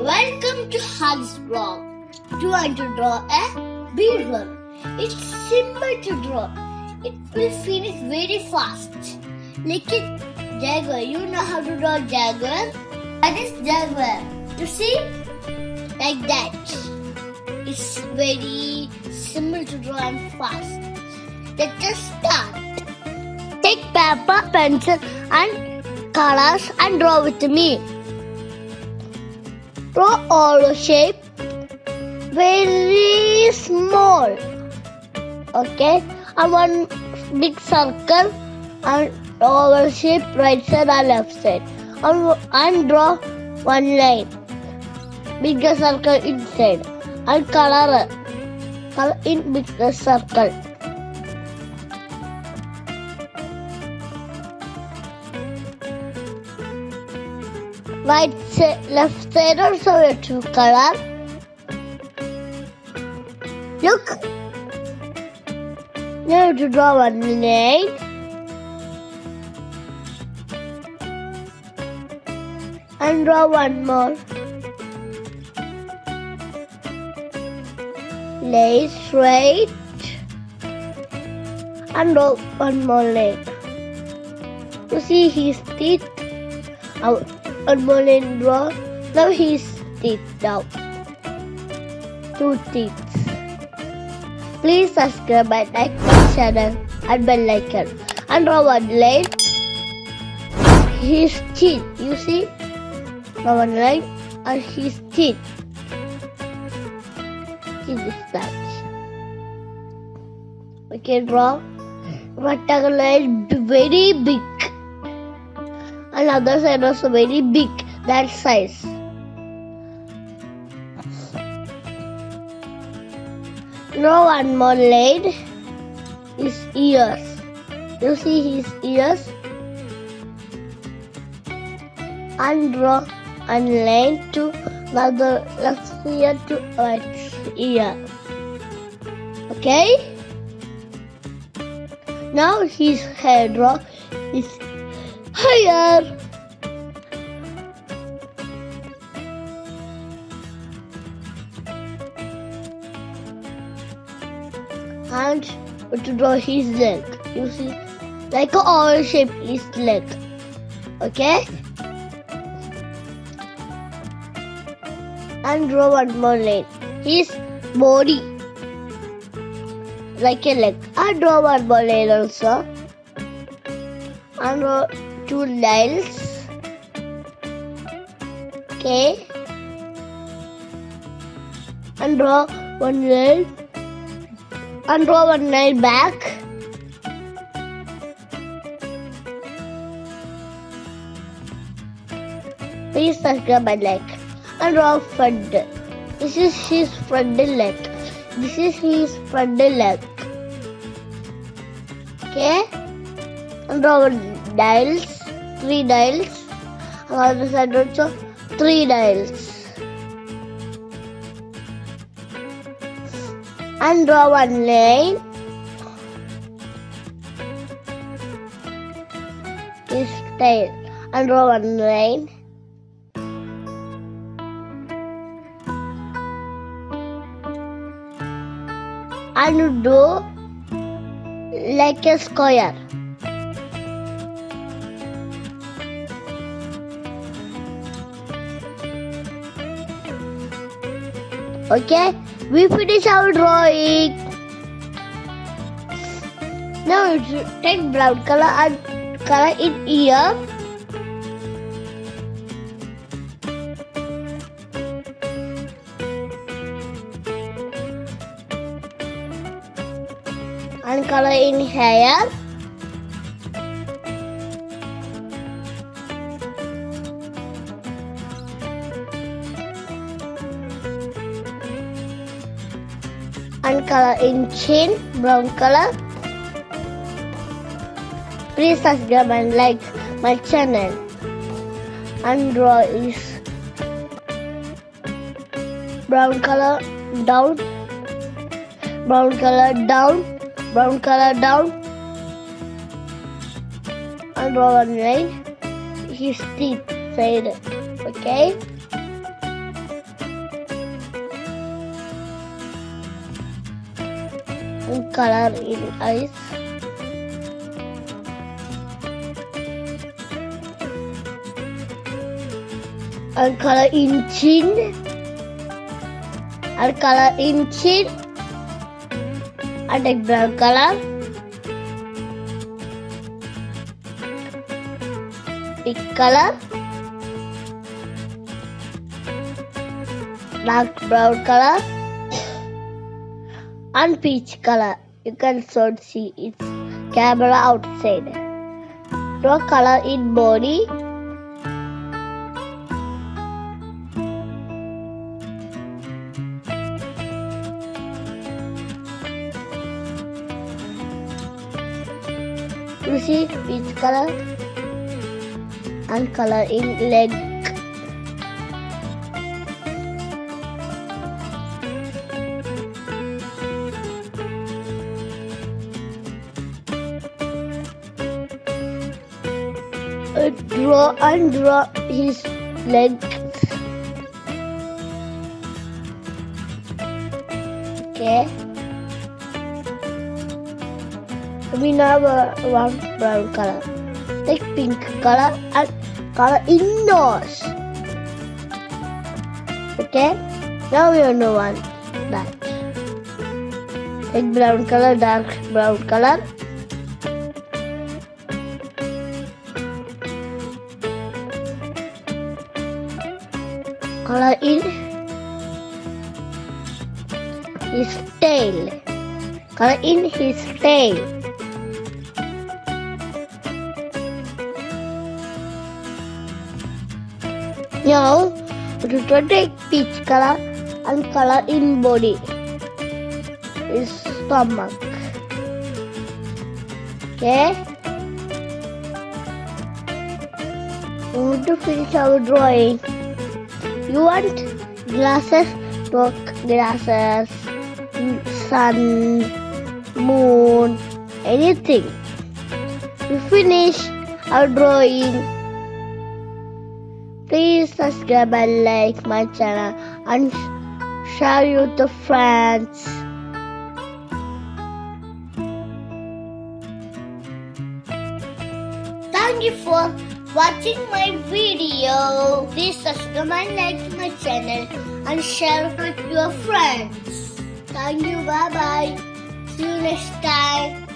Welcome to HadizVlog. Do you want to draw a beaver? It's simple to draw. It will finish very fast. Like a jaguar. You know how to draw jaguar? That is jaguar. You see? Like that. It's very simple to draw and fast. Let's just start. Take paper, pencil and colors and draw with me. Draw all the shape very small. Okay, and one big circle and oval shape right side and left side. And draw one line, bigger circle inside, and color in bigger circle. Right side, left side also we have to color. Look. Now you have to draw one line. And draw one more. Lay straight. And draw one more line. You see his teeth. One more line draw. Now his teeth now. 2 teeth. Please subscribe and like my channel and bell icon. And draw one line. His teeth. You see? Draw one line and his teeth. This is that. We can draw rectangle line very big. And other side also very big, that size. Draw one more line, his ears. You see his ears? And draw one line to another left ear to right ear. Okay? Now his hair, draw his hair. And to draw his leg. You see, like a oval shape his leg. Okay? And draw one more line. His body. Like a leg. And draw one more line also. And draw 2 lines. Okay. And draw one line. And draw one line back. Please subscribe and like. And draw front. This is his front leg. This is his front leg. Okay. And draw dials, 3 dials. On the other side also 3 dials. And draw one line. His tail. And draw one line. And do like a square. Okay, we finish our drawing. Now you take brown color and color in ear. And color in hair. And color in chin, brown color. Please subscribe and like my channel. And draw is brown color down brown color down, brown color down, and draw one line. His teeth side, okay? And color in eyes. And color in chin. And color in chin. And take brown color. Pink color. Dark brown color. And peach color. You can sort see its camera outside. Draw color in body. You see peach color and color in leg. Draw his legs. Okay. We now want brown color. Take pink color and color in nose. Okay. Now we only want that. Take brown color, dark brown color. Color in his tail. Color in his tail. Now, we will take peach color and color in body. His stomach. Okay. We want to finish our drawing. You want glasses? Draw glasses, sun, moon, anything. We finish our drawing. Please subscribe and like my channel and share with the friends. Thank you for watching my video. Please subscribe and like my channel and share with your friends. Thank you. Bye bye. See you next time.